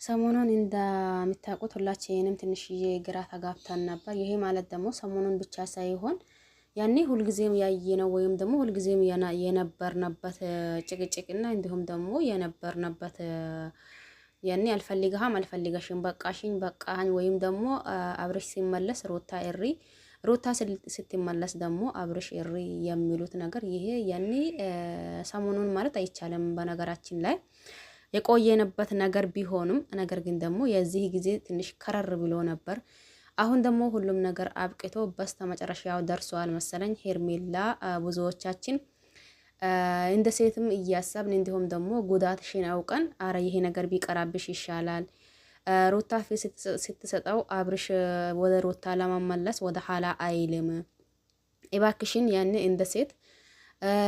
ሰሞኑን እንደምታውቁት ሁላችንም ትንሽዬ ግራ ተጋብተን ነበር። ይሄ ማለት ደግሞ ሰሞኑን ብቻ ሳይሆን ያኔ ሁልጊዜም ያየነው ወይም ደግሞ ሁልጊዜም የነበርንበት ጭቅጭቅና እንዲሁም ደግሞ የነበርንበት ያኔ አልፈልግህም አልፈልገሽም በቃሽኝ በቃኝ ወይም ደግሞ አብርሽ ሲመለስ ሩታ ስትመለስ ደግሞ አብርሽ እሪ የሚሉት ነገር ይሄ ያኔ ሰሞኑን ማለት አይቻልም። በነገራችን ላይ የቆየንበት ነገር ቢሆንም ነገር ግን ደግሞ የዚህ ጊዜ ትንሽ ከረር ብሎ ነበር። አሁን ደግሞ ሁሉም ነገር አብቅቶ በስተመጨረሻው ደርሷል መሰለኝ። ሄርሜላ ብዙዎቻችን እንደ ሴትም እያሰብን እንዲሁም ደግሞ ጉዳትሽን አውቀን አረ ይሄ ነገር ቢቀራብሽ ይሻላል። ሩታ ፊት ስትሰጠው አብርሽ ወደ ሩታ ለመመለስ ወደ ኋላ አይልም። እባክሽን ያን እንደ ሴት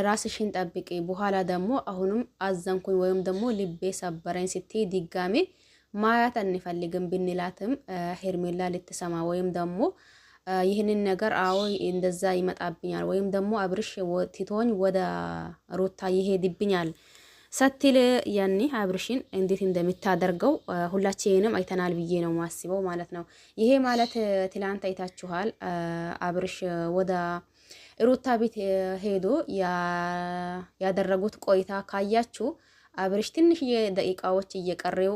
ራስሽን ጠብቂ። በኋላ ደግሞ አሁንም አዘንኩኝ ወይም ደግሞ ልቤ ሰበረኝ ስትይ ድጋሜ ማያት አንፈልግም ብንላትም ሄርሜላ ልትሰማ ወይም ደግሞ ይህንን ነገር አዎ እንደዛ ይመጣብኛል ወይም ደግሞ አብርሽ ትቶኝ ወደ ሩታ ይሄድብኛል ስትል ያኔ አብርሽን እንዴት እንደምታደርገው ሁላችንም አይተናል ብዬ ነው ማስበው ማለት ነው። ይሄ ማለት ትላንት አይታችኋል። አብርሽ ወደ ሩታ ቤት ሄዶ ያደረጉት ቆይታ ካያችሁ አብርሽ ትንሽዬ ደቂቃዎች እየቀረው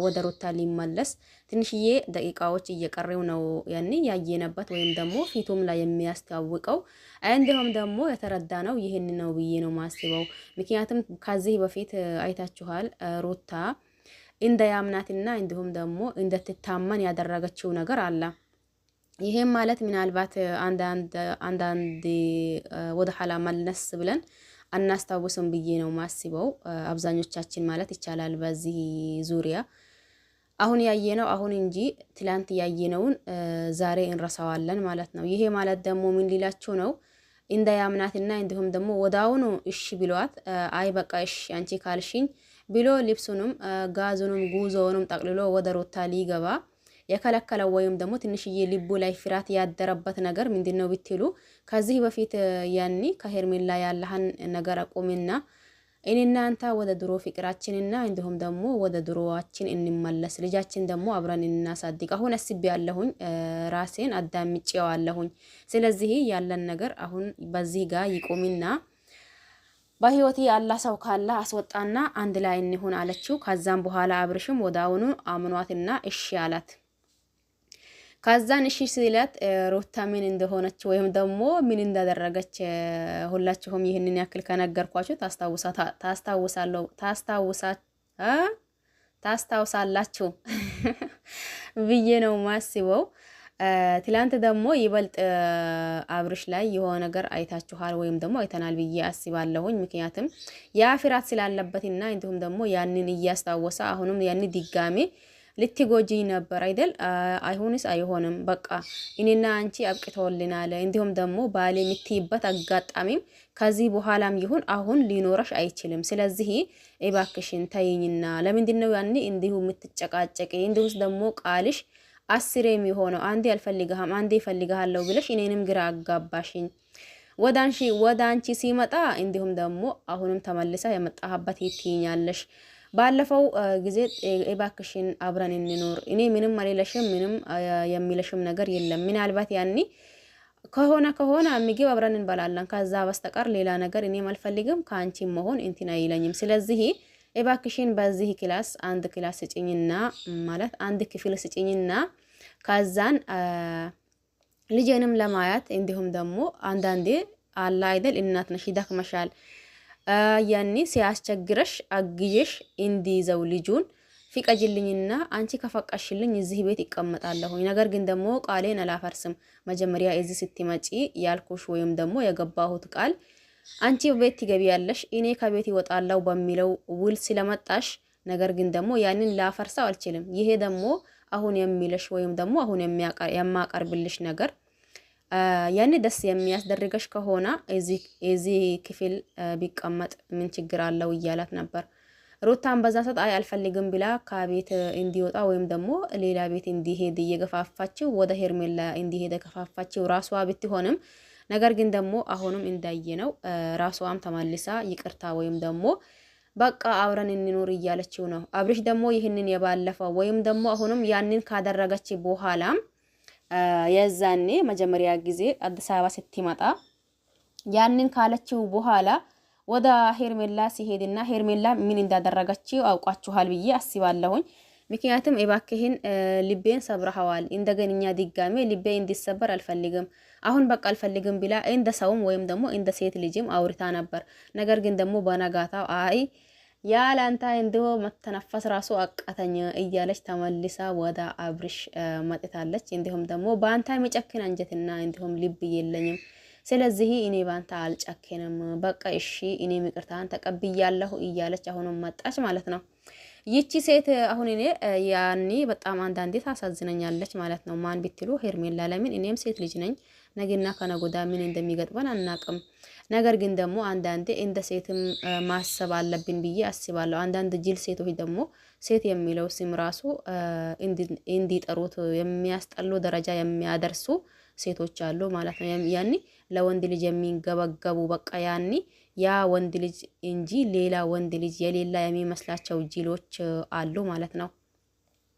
ወደ ሩታ ሊመለስ ትንሽዬ ደቂቃዎች እየቀረው ነው ያኔ ያየነበት ወይም ደግሞ ፊቱም ላይ የሚያስተዋውቀው እንዲሁም ደግሞ የተረዳነው ይሄን ነው ብዬ ነው ማስበው። ምክንያቱም ከዚህ በፊት አይታችኋል ሩታ እንዳያምናትና እንዲሁም ደግሞ እንደትታመን ያደረገችው ነገር አለ። ይሄም ማለት ምናልባት አንዳንድ ወደ ኋላ መለስ ብለን አናስታውስም ብዬ ነው ማስበው። አብዛኞቻችን ማለት ይቻላል በዚህ ዙሪያ አሁን ያየነው አሁን እንጂ ትላንት ያየነውን ዛሬ እንረሳዋለን ማለት ነው። ይሄ ማለት ደግሞ ምን ሊላችሁ ነው? እንዳያምናትና እንዲሁም ደግሞ ወዳውኑ እሺ ብሏት አይ በቃ እሺ አንቺ ካልሽኝ ብሎ ልብሱንም ጋዙንም ጉዞውንም ጠቅልሎ ወደ ሩታ ሊገባ የከለከለው ወይም ደግሞ ትንሽዬ ልቡ ላይ ፍራት ያደረበት ነገር ምንድነው ብትሉ ከዚህ በፊት ያኒ ከሄርሜላ ያለህን ነገር አቁምና እኔና አንተ ወደ ድሮ ፍቅራችንና እንዲሁም ደግሞ ወደ ድሮዋችን እንመለስ፣ ልጃችን ደግሞ አብረን እናሳድግ። አሁን አስቤ ያለሁኝ ራሴን አዳምጬዋለሁኝ። ስለዚህ ያለን ነገር አሁን በዚህ ጋር ይቆምና በህይወቴ ያላ ሰው ካለ አስወጣና አንድ ላይ እንሆን አለችው። ከዛም በኋላ አብርሽም ወዳውኑ አምኗትና እሺ አላት። ከዛን እሺ ሲላት ሩታ ምን እንደሆነች ወይም ደግሞ ምን እንዳደረገች ሁላችሁም ይህንን ያክል ከነገርኳችሁ ታስታውሳላችሁ ብዬ ነው ማስበው። ትላንት ደግሞ ይበልጥ አብርሽ ላይ የሆነ ነገር አይታችኋል ወይም ደግሞ አይተናል ብዬ አስባለሁኝ። ምክንያቱም ያ ፍራት ስላለበትና እንዲሁም ደግሞ ያንን እያስታወሰ አሁንም ያን ድጋሜ ልትጎጂኝ ነበር አይደል? አይሆንስ አይሆንም በቃ እኔና አንቺ አብቅተውልናል። እንዲሁም ደግሞ ባሌ የምትይበት አጋጣሚም ከዚህ በኋላም ይሁን አሁን ሊኖረሽ አይችልም። ስለዚህ እባክሽን ተይኝና ለምንድነው ያኔ እንዲሁ የምትጨቃጨቂ? እንዲሁስ ደግሞ ቃልሽ አስሬ የሚሆነው አንዴ አልፈልግህም አንዴ እፈልግሃለሁ ብለሽ እኔንም ግራ አጋባሽኝ። ወደ አንቺ ሲመጣ እንዲሁም ደግሞ አሁንም ተመልሳ የመጣህበት ይትኛለሽ። ባለፈው ጊዜ እባክሽን አብረን እንኖር እኔ ምንም አልለሽም ምንም የሚለሽም ነገር የለም። ምናልባት ያኔ ከሆነ ምግብ አብረን እንበላለን ከዛ በስተቀር ሌላ ነገር እኔም አልፈልግም ከአንቺም መሆን እንትን አይለኝም። ስለዚህ እባክሽን በዚህ ክላስ አንድ ክላስ ስጭኝና ማለት አንድ ክፍል ስጭኝና ከዛን ልጄንም ለማያት እንዲሁም ደግሞ አንዳንዴ አላ አይደል እናት ነሽ ይደክመሻል ያኔ ሲያስቸግረሽ አግዬሽ እንዲይዘው ልጁን ፍቀጅልኝና አንቺ ከፈቀሽልኝ እዚህ ቤት ይቀመጣለሁ። ነገር ግን ደግሞ ቃሌን አላፈርስም። መጀመሪያ እዚህ ስትመጪ ያልኩሽ ወይም ደግሞ የገባሁት ቃል አንቺ ቤት ትገቢያለሽ እኔ ከቤት ይወጣለሁ በሚለው ውል ስለመጣሽ ነገር ግን ደግሞ ያንን ላፈርሰው አልችልም። ይሄ ደግሞ አሁን የሚልሽ ወይም ደግሞ አሁን የማቀርብልሽ ነገር ያኔ ደስ የሚያስደርገሽ ከሆነ እዚህ ክፍል ቢቀመጥ ምን ችግር አለው እያላት ነበር። ሩታን በዛ ሰዓት አይ አልፈልግም ብላ ከቤት እንዲወጣ ወይም ደግሞ ሌላ ቤት እንዲሄድ እየገፋፋችው ወደ ሄርሜላ እንዲሄድ ገፋፋችው ራሷ ብትሆንም ነገር ግን ደግሞ አሁንም እንዳየነው ራሷም ተመልሳ ይቅርታ ወይም ደግሞ በቃ አብረን እንኖር እያለችው ነው። አብርሽ ደግሞ ይህንን የባለፈው ወይም ደግሞ አሁንም ያንን ካደረገች በኋላም የዛኔ መጀመሪያ ጊዜ አዲስ አበባ ስትመጣ ያንን ካለችው በኋላ ወደ ሄርሜላ ሲሄድና ሄርሜላ ምን እንዳደረገችው አውቃችኋል ብዬ አስባለሁኝ። ምክንያቱም እባክህን ልቤን ሰብረኸዋል፣ እንደገና ድጋሜ ልቤ እንዲሰበር አልፈልግም፣ አሁን በቃ አልፈልግም ብላ እንደ ሰውም ወይም ደግሞ እንደ ሴት ልጅም አውርታ ነበር። ነገር ግን ደግሞ በነጋታው አይ ያላንተ እንዲሁ መተነፈስ ራሱ አቃተኝ እያለች ተመልሳ ወደ አብርሽ መጥታለች። እንዲሁም ደግሞ በአንተ የሚጨክን አንጀትና እንዲሁም ልብ የለኝም፣ ስለዚህ እኔ ባንተ አልጨክንም፣ በቃ እሺ እኔ ይቅርታን ተቀብያለሁ እያለች አሁንም መጣች ማለት ነው። ይቺ ሴት አሁን እኔ ያኔ በጣም አንዳንዴ ታሳዝነኛለች ማለት ነው። ማን ብትሉ ሄርሜላ። ለምን እኔም ሴት ልጅ ነኝ፣ ነገና ከነጎዳ ምን እንደሚገጥመን አናቅም። ነገር ግን ደግሞ አንዳንዴ እንደ ሴትም ማሰብ አለብን ብዬ አስባለሁ። አንዳንድ ጅል ሴቶች ደግሞ ሴት የሚለው ስም ራሱ እንዲጠሩት የሚያስጠሉ ደረጃ የሚያደርሱ ሴቶች አሉ ማለት ነው። ያኒ ለወንድ ልጅ የሚንገበገቡ በቃ ያኒ ያ ወንድ ልጅ እንጂ ሌላ ወንድ ልጅ የሌላ የሚመስላቸው ጅሎች አሉ ማለት ነው።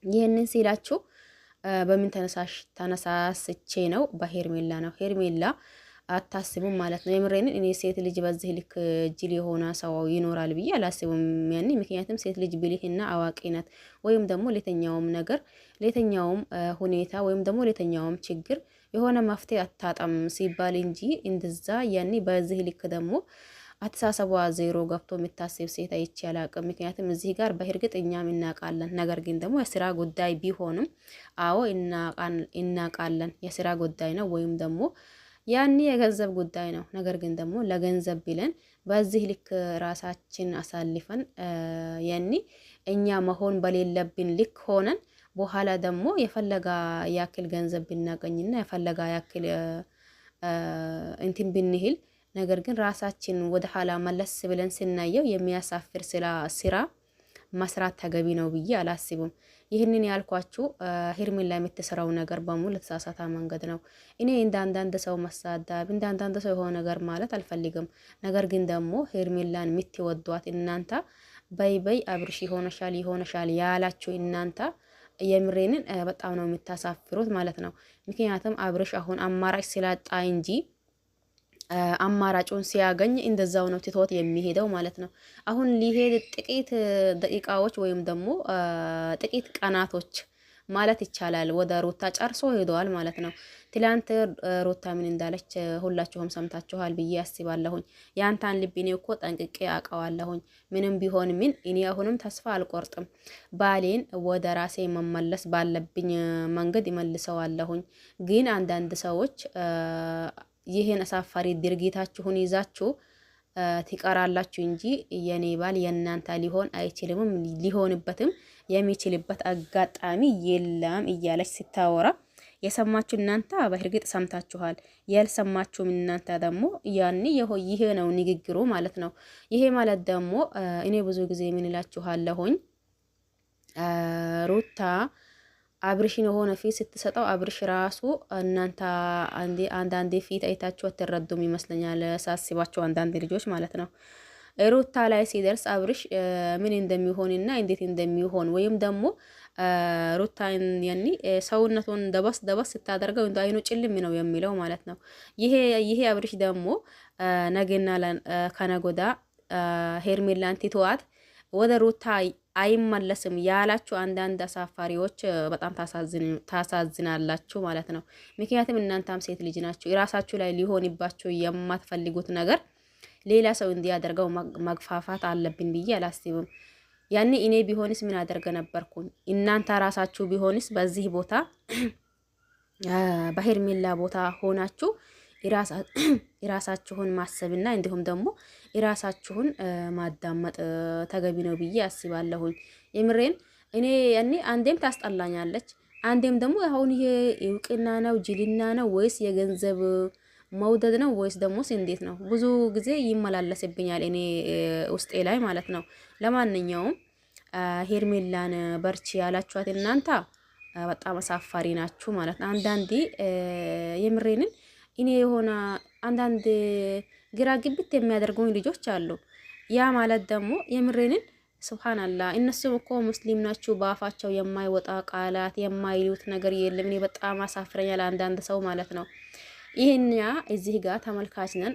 ይህንን ሲላችሁ በምን ተነሳስቼ ነው? በሄርሜላ ነው። ሄርሜላ አታስቡም ማለት ነው። የምሬንን እኔ ሴት ልጅ በዚህ ልክ ጅል የሆነ ሰው ይኖራል ብዬ አላስቡም። ያኔ ምክንያቱም ሴት ልጅ ብልህና አዋቂ ናት። ወይም ደግሞ ለተኛውም ነገር ለተኛውም ሁኔታ ወይም ደግሞ ለተኛውም ችግር የሆነ መፍትሄ አታጣም ሲባል እንጂ እንደዛ ያኔ በዚህ ልክ ደግሞ አተሳሰቧ ዜሮ ገብቶ የምታስብ ሴት አይቼ አላቅም። ምክንያቱም እዚህ ጋር በእርግጥ እኛም እናቃለን። ነገር ግን ደግሞ የስራ ጉዳይ ቢሆንም አዎ እናቃለን የስራ ጉዳይ ነው ወይም ደግሞ ያኔ የገንዘብ ጉዳይ ነው። ነገር ግን ደግሞ ለገንዘብ ብለን በዚህ ልክ ራሳችን አሳልፈን ያኔ እኛ መሆን በሌለብን ልክ ሆነን በኋላ ደግሞ የፈለጋ ያክል ገንዘብ ብናገኝና የፈለጋ ያክል እንትን ብንህል ነገር ግን ራሳችን ወደ ኋላ መለስ ብለን ስናየው የሚያሳፍር ስራ መስራት ተገቢ ነው ብዬ አላስብም። ይህንን ያልኳችሁ ሄርሜላ የምትሰራው ነገር በሙሉ ለተሳሳተ መንገድ ነው። እኔ እንደ አንዳንድ ሰው መሳዳብ እንደ አንዳንድ ሰው የሆነ ነገር ማለት አልፈልግም። ነገር ግን ደግሞ ሄርሜላን የምትወዷት እናንተ በይ አብርሽ ይሆነሻል ያላችሁ እናንተ የምሬንን በጣም ነው የምታሳፍሩት ማለት ነው። ምክንያቱም አብርሽ አሁን አማራጭ ስላጣ እንጂ አማራጩን ሲያገኝ እንደዛው ነው ትቶት የሚሄደው ማለት ነው። አሁን ሊሄድ ጥቂት ደቂቃዎች ወይም ደግሞ ጥቂት ቀናቶች ማለት ይቻላል ወደ ሩታ ጨርሶ ሄደዋል ማለት ነው። ትላንት ሩታ ምን እንዳለች ሁላችሁም ሰምታችኋል ብዬ አስባለሁኝ። ያንታን ልብ እኔ እኮ ጠንቅቄ አውቀዋለሁኝ። ምንም ቢሆን ምን እኔ አሁንም ተስፋ አልቆርጥም። ባሌን ወደ ራሴ መመለስ ባለብኝ መንገድ ይመልሰዋለሁኝ። ግን አንዳንድ ሰዎች ይህን አሳፋሪ ድርጊታችሁን ይዛችሁ ትቀራላችሁ እንጂ የኔ ባል የእናንተ ሊሆን አይችልም፣ ሊሆንበትም የሚችልበት አጋጣሚ የለም እያለች ስታወራ የሰማችሁ እናንተ በእርግጥ ሰምታችኋል። ያልሰማችሁም እናንተ ደግሞ ያኔ ይሄ ነው ንግግሩ ማለት ነው። ይሄ ማለት ደግሞ እኔ ብዙ ጊዜ ምን እላችኋለሁኝ ሩታ አብርሽን የሆነ ፊት ስትሰጠው አብርሽ ራሱ እናንተ አንዳንዴ ፊት አይታችሁ አትረዱም ይመስለኛል ሳስባቸው አንዳንድ ልጆች ማለት ነው። ሩታ ላይ ሲደርስ አብርሽ ምን እንደሚሆንና እንዴት እንደሚሆን ወይም ደግሞ ሩታን ያኒ ሰውነቱን ደበስ ስታደርገው እንደ አይኑ ጭልም ነው የሚለው ማለት ነው። ይሄ አብርሽ ደግሞ ነገና ከነጎዳ ሄርሜላን ትተዋት ወደ ሩታ አይመለስም ያላችሁ አንዳንድ አሳፋሪዎች በጣም ታሳዝናላችሁ ማለት ነው። ምክንያቱም እናንተም ሴት ልጅ ናችሁ። የራሳችሁ ላይ ሊሆንባችሁ የማትፈልጉት ነገር ሌላ ሰው እንዲያደርገው መግፋፋት አለብን ብዬ አላስብም። ያኔ እኔ ቢሆንስ ምን አደርገ ነበርኩኝ? እናንተ ራሳችሁ ቢሆንስ በዚህ ቦታ በሄርሜላ ቦታ ሆናችሁ የራሳችሁን ማሰብና እንዲሁም ደግሞ የራሳችሁን ማዳመጥ ተገቢ ነው ብዬ አስባለሁኝ። የምሬን እኔ ያኔ አንዴም ታስጠላኛለች፣ አንዴም ደግሞ አሁን ይሄ እውቅና ነው ጅልና ነው ወይስ የገንዘብ መውደድ ነው ወይስ ደግሞ እንዴት ነው? ብዙ ጊዜ ይመላለስብኛል እኔ ውስጤ ላይ ማለት ነው። ለማንኛውም ሄርሜላን በርቺ ያላችኋት እናንተ በጣም አሳፋሪ ናችሁ ማለት ነው። አንዳንዴ የምሬንን እኔ የሆነ አንዳንድ ግራ ግብት የሚያደርጉኝ ልጆች አሉ። ያ ማለት ደግሞ የምሬንን ሱብሃንአላህ እነሱም እኮ ሙስሊም ናችሁ በአፋቸው የማይወጣ ቃላት የማይሉት ነገር የለም። እኔ በጣም አሳፍረኛል አንዳንድ ሰው ማለት ነው። ይሄኛ እዚህ ጋር ተመልካች ነን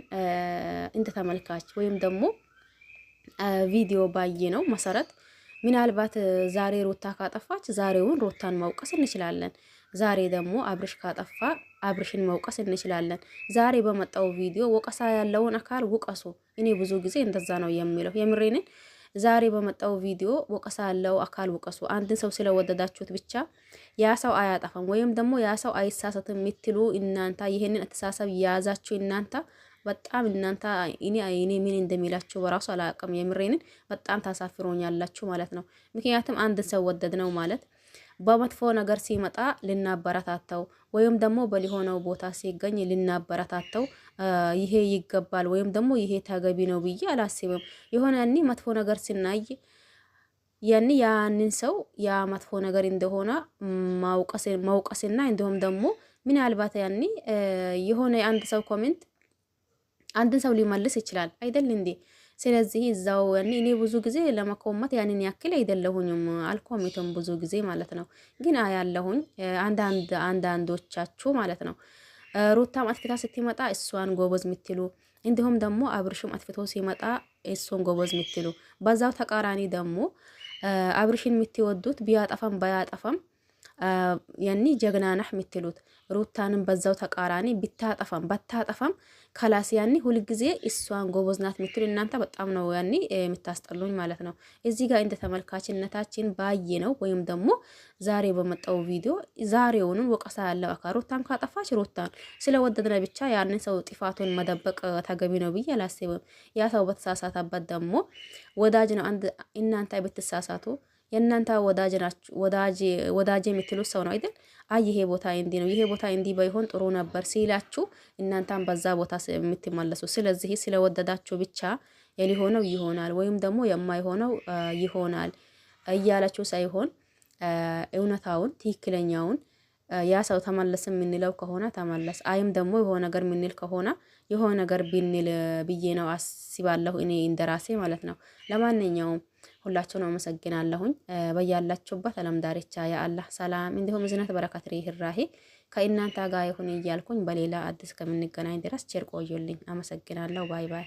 እንደ ተመልካች ወይም ደግሞ ቪዲዮ ባየ ነው መሰረት ምናልባት ዛሬ ሩታ ካጠፋች ዛሬውን ሩታን መውቀስ እንችላለን። ዛሬ ደግሞ አብርሽ ካጠፋ አብርሽን መውቀስ እንችላለን። ዛሬ በመጣው ቪዲዮ ወቀሳ ያለውን አካል ውቀሱ። እኔ ብዙ ጊዜ እንደዛ ነው የሚለው የምሬንን። ዛሬ በመጣው ቪዲዮ ወቀሳ ያለው አካል ውቀሱ። አንድን ሰው ስለወደዳችሁት ብቻ ያ ሰው አያጠፋም ወይም ደግሞ ያ ሰው አይሳሳትም የምትሉ እናንተ ይሄንን አስተሳሰብ የያዛችሁ እናንተ በጣም እናንተ እኔ ምን እንደሚላችሁ በራሱ አላውቅም። የምሬንን በጣም ታሳፍሮኛላችሁ ማለት ነው። ምክንያቱም አንድ ሰው ወደድ ነው ማለት በመጥፎ ነገር ሲመጣ ልናበረታተው ወይም ደግሞ በሊሆነው ቦታ ሲገኝ ልናበረታተው ይሄ ይገባል ወይም ደግሞ ይሄ ተገቢ ነው ብዬ አላስብም። የሆነ ያኔ መጥፎ ነገር ሲናይ ያንን ሰው ያ መጥፎ ነገር እንደሆነ ማውቀስና እንዲሁም ደግሞ ምናልባት ያኔ የሆነ አንድ ሰው ኮሜንት አንድን ሰው ሊመልስ ይችላል አይደል እንዴ? ስለዚህ እዛው እኔ ብዙ ጊዜ ለመኮመት ያንን ያክል አይደለሁኝም አልኮሜትም ብዙ ጊዜ ማለት ነው። ግን አያለሁኝ አንዳንዶቻችሁ ማለት ነው ሩታም አጥፍታ ስትመጣ እሷን ጎበዝ ምትሉ እንዲሁም ደግሞ አብርሽም አጥፍቶ ሲመጣ እሱን ጎበዝ ምትሉ፣ በዛው ተቃራኒ ደግሞ አብርሽን የምትወዱት ቢያጠፋም ባያጠፋም ያኒ ጀግና ነህ የምትሉት ሩታንም በዛው ተቃራኒ ቢታጠፋም ባታጠፋም ከላስ ያኒ ሁሉ ጊዜ እሷን ጎበዝ ናት የምትሉ እናንተ በጣም ነው ያኒ የምታስጠሉኝ ማለት ነው። እዚህ ጋር እንደ ተመልካችነታችን ባየ ነው ወይም ደግሞ ዛሬ በመጣው ቪዲዮ ዛሬውኑ ወቀሳ ያለው አካል ሩታን ካጠፋች ሩታን ስለወደድነ ብቻ ያንን ሰው ጥፋቱን መደበቅ ተገቢ ነው ብዬ አላስብም። ያ ሰው በተሳሳተበት ደግሞ ወዳጅ ነው አንድ እናንተ ብትሳሳቱ የእናንተ ወዳጅ ናችሁ ወዳጅ የምትሉት ሰው ነው አይደል? አይ ይሄ ቦታ እንዲ ነው ይሄ ቦታ እንዲ ባይሆን ጥሩ ነበር ሲላችሁ እናንተም በዛ ቦታ የምትመለሱ። ስለዚህ ስለወደዳችሁ ብቻ የሊሆነው ይሆናል ወይም ደግሞ የማይሆነው ይሆናል እያላችሁ ሳይሆን እውነታውን ትክክለኛውን ያ ሰው ተመለስ የምንለው ከሆነ ተመለስ፣ አይም ደግሞ የሆነ ነገር የምንል ከሆነ የሆነ ነገር ብንል ብዬ ነው አስባለሁ እኔ እንደራሴ ማለት ነው። ለማንኛውም ሁላችሁን አመሰግናለሁኝ። በያላችሁበት ዓለም ዳርቻ የአላህ ሰላም እንዲሁም እዝነት በረከት ርህራሄ ከእናንተ ጋር ይሁን እያልኩኝ በሌላ አዲስ ከምንገናኝ ድረስ ቸር ቆዩልኝ። አመሰግናለሁ። ባይ ባይ።